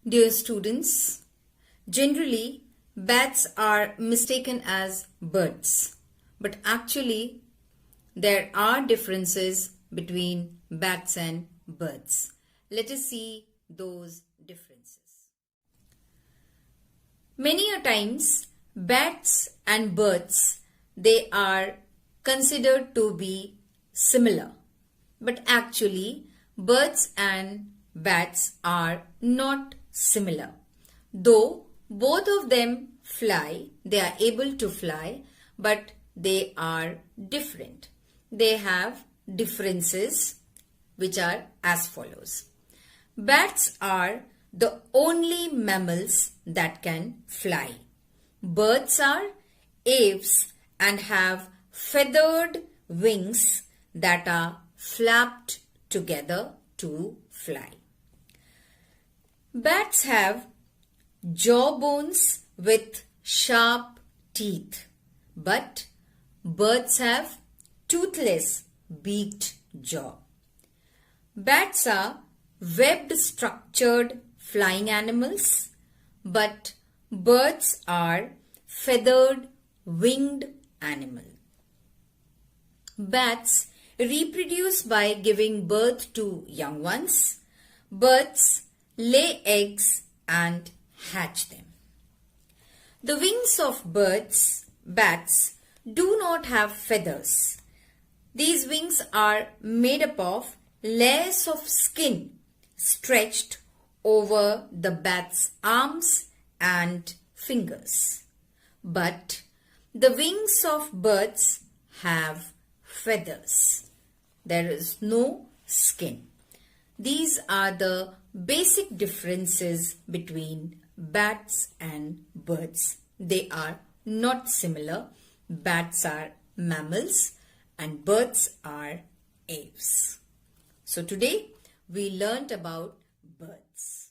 Dear students, generally bats are mistaken as birds, but actually there are differences between bats and birds. Let us see those differences. Many a times bats and birds, they are considered to be similar, but actually birds and bats are not similar. Though both of them fly, they are able to fly, but they are different. They have differences which are as follows. Bats are the only mammals that can fly. Birds are aves and have feathered wings that are flapped together to fly. Bats have jaw bones with sharp teeth, but birds have toothless beaked jaw. Bats are webbed structured flying animals, but birds are feathered winged animals. Bats reproduce by giving birth to young ones. Birds lay eggs and hatch them. The wings of bats, do not have feathers. These wings are made up of layers of skin stretched over the bat's arms and fingers. But the wings of birds have feathers. There is no skin. These are the basic differences between bats and birds. They are not similar. Bats are mammals and birds are aves. So today we learnt about birds.